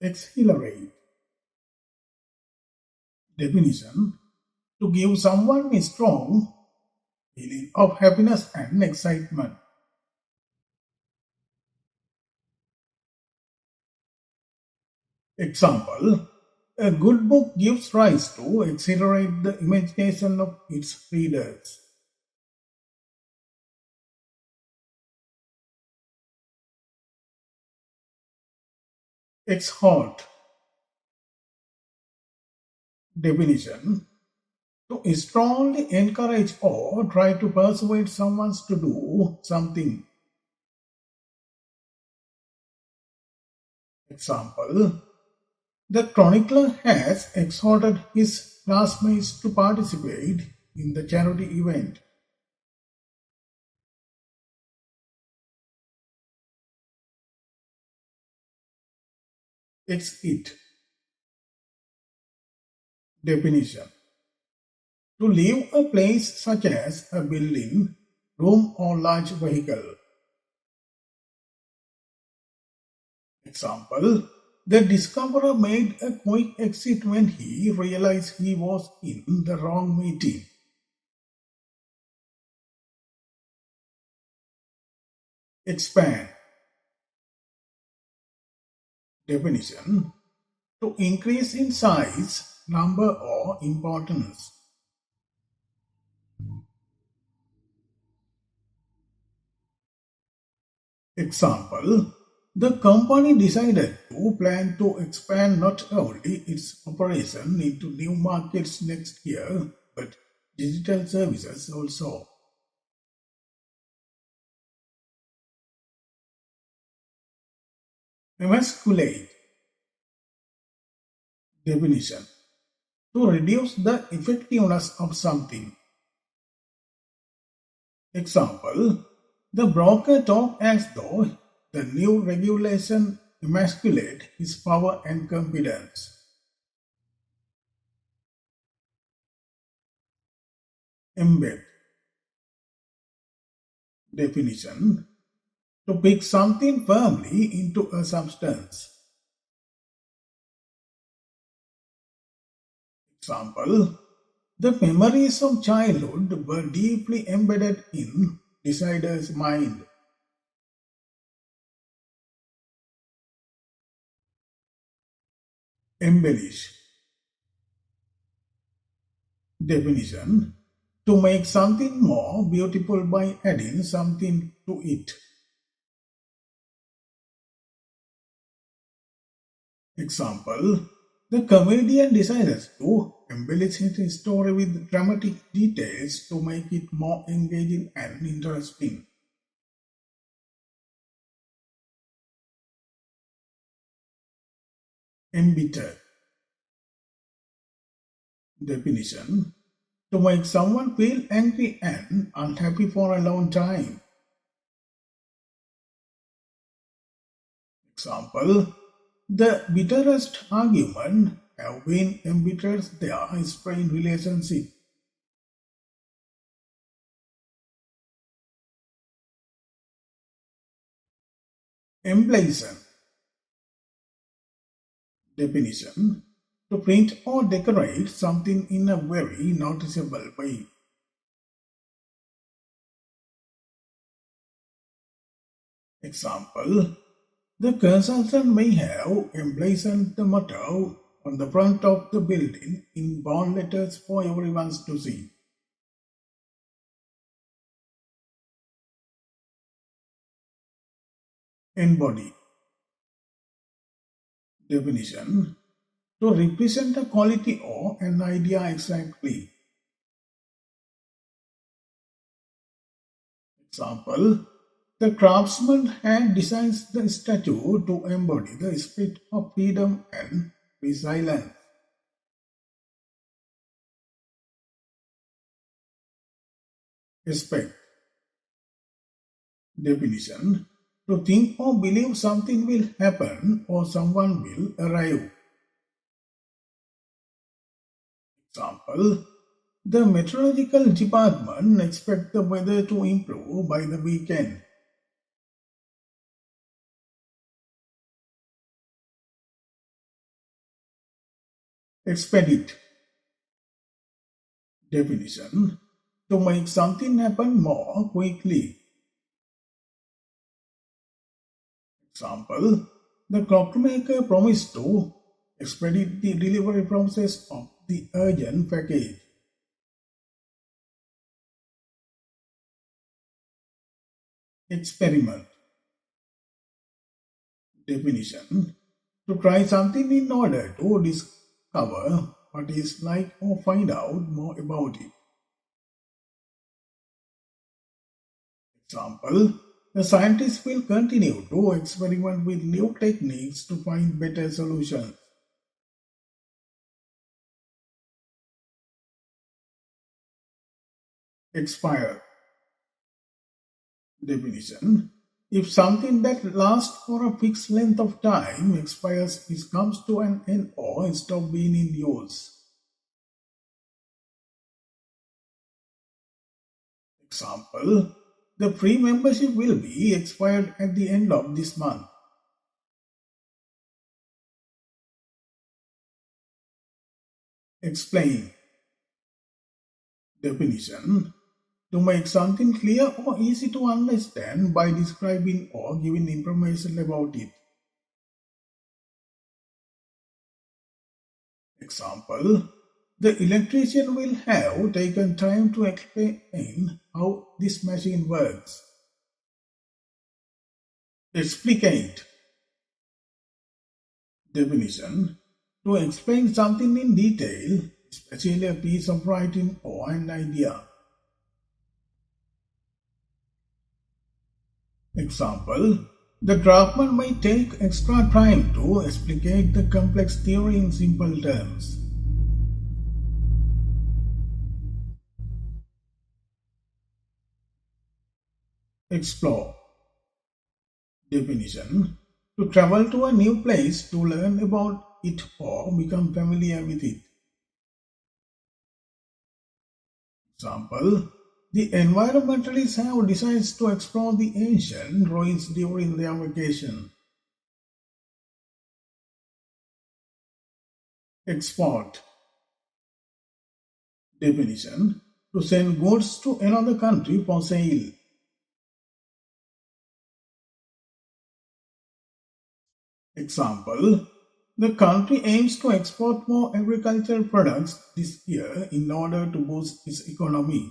exhilarate. Definition: to give someone a strong feeling of happiness and excitement. Example: a good book gives rise to exhilarate the imagination of its readers. Exhort. Definition: to strongly encourage or try to persuade someone to do something. Example: the chronicler has exhorted his classmates to participate in the charity event. Expedite. Definition: to leave a place such as a building, room or large vehicle. Example: the discoverer made a quick exit when he realized he was in the wrong meeting. Expand. Definition: to increase in size, number or importance. Example: the company decided to plan to expand not only its operation into new markets next year, but digital services also. Emasculate. Definition: to reduce the effectiveness of something. Example: the broker talked as though the new regulation emasculate his power and competence. Embed. Definition: to pick something firmly into a substance. Example: the memories of childhood were deeply embedded in decider's mind. Embellish. Definition: to make something more beautiful by adding something to it. Example: the comedian decides to embellish his story with dramatic details to make it more engaging and interesting. Embitter. Definition: to make someone feel angry and unhappy for a long time. Example: the bitterest argument have been embittered their strained relationship. Emblazon. Definition: to print or decorate something in a very noticeable way. Example: the consultant may have emblazoned the motto on the front of the building in bold letters for everyone to see. Embody. Definition: to represent a quality or an idea exactly. Example: the craftsman had designed the statue to embody the spirit of freedom and resilience. Expect. Definition: to think or believe something will happen or someone will arrive. Example: the meteorological department expects the weather to improve by the weekend. Expedite. Definition: to make something happen more quickly. Example: the clockmaker promised to expedite the delivery process of the urgent package. Experiment. Definition: to try something in order to discover what it's like or find out more about it. Example: the scientists will continue to experiment with new techniques to find better solutions. Expire. Definition: if something that lasts for a fixed length of time expires, it comes to an end or stops being in use. Example: the free membership will be expired at the end of this month. Explain. Definition: to make something clear or easy to understand by describing or giving information about it. Example: the electrician will have taken time to explain how this machine works. Explicate. Definition: to explain something in detail, especially a piece of writing or an idea. Example: the draftsman may take extra time to explicate the complex theory in simple terms. Explore. Definition: to travel to a new place to learn about it or become familiar with it. Example: the environmentalists have decided to explore the ancient ruins during their vacation. Export. Definition: to send goods to another country for sale. Example: the country aims to export more agricultural products this year in order to boost its economy.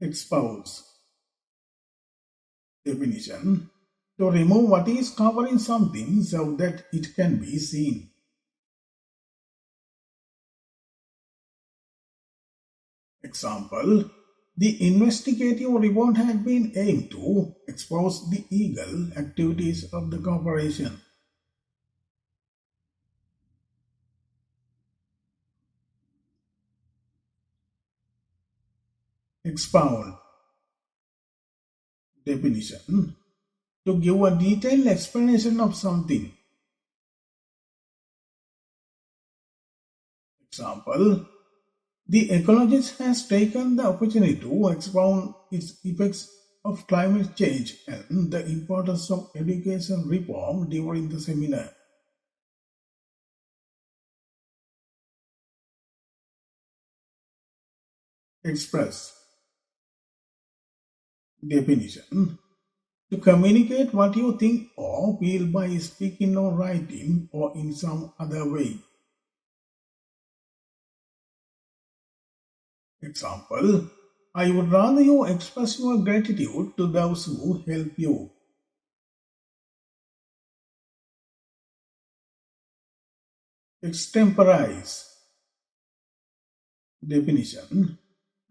Expose. Definition: to remove what is covering something so that it can be seen. Example: the investigative report had been aimed to expose the illegal activities of the corporation. Expound. Definition: to give a detailed explanation of something. Example: the ecologist has taken the opportunity to expound its effects of climate change and the importance of education reform during the seminar. Express. Definition: to communicate what you think or feel by speaking or writing or in some other way. Example: I would rather you express your gratitude to those who help you. Extemporize. Definition: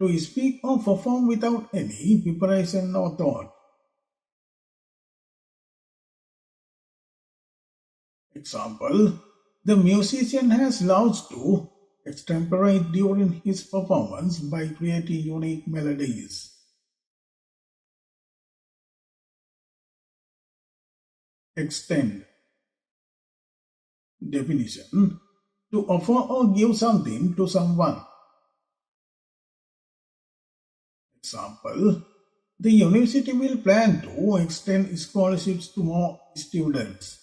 to speak or perform without any preparation or thought. Example: the musician has loves to extemporate during his performance by creating unique melodies. Extend. Definition: to offer or give something to someone. Example: The university will plan to extend scholarships to more students.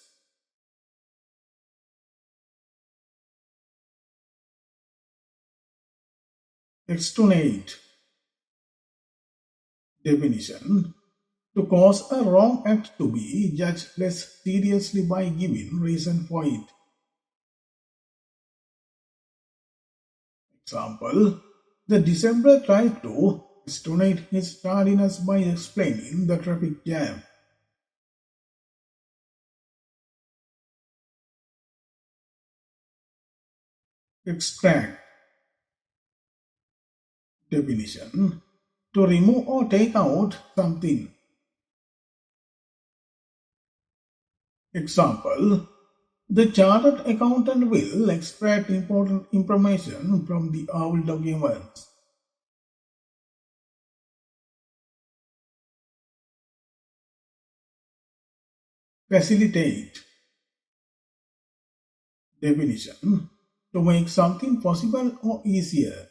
Extenuate. Definition: to cause a wrong act to be judged less seriously by giving reason for it. Example: the dissembler tried to extenuate his tardiness by explaining the traffic jam. Extract. Definition: to remove or take out something. Example: the chartered accountant will extract important information from the old documents. Facilitate. Definition: to make something possible or easier.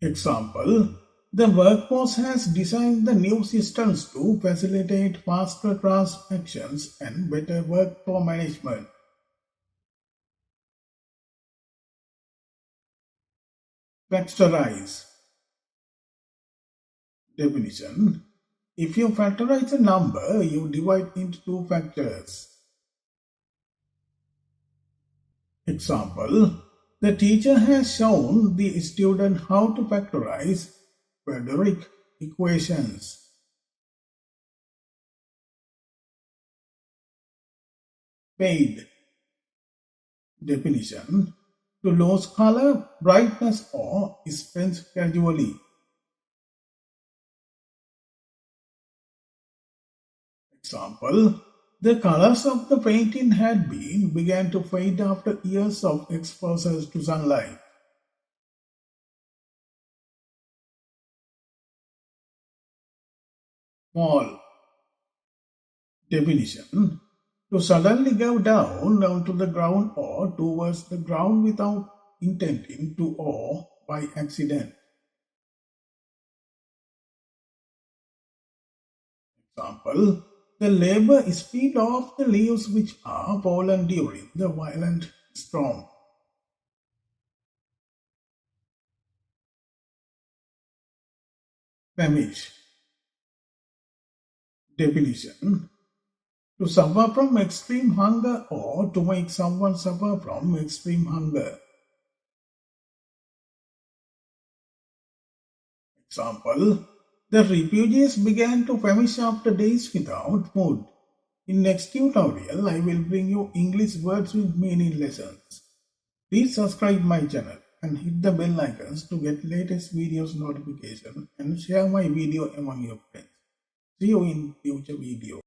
Example: the workforce has designed the new systems to facilitate faster transactions and better workflow management. Factorize. Definition: if you factorize a number, you divide into two factors. Example: the teacher has shown the student how to factorize quadratic equations. Fade. Definition: to lose color, brightness, or spend gradually. Example: the colors of the painting began to fade after years of exposure to sunlight. Fall. Definition: to suddenly go down to the ground or towards the ground without intending to or by accident. Example: the labor speed of the leaves which are fallen during the violent storm. Famish. Definition: to suffer from extreme hunger or to make someone suffer from extreme hunger. Example: the refugees began to famish after days without food. In next tutorial, I will bring you English words with meaning lessons. Please subscribe my channel and hit the bell icons to get latest videos notification and share my video among your friends. See you in future video.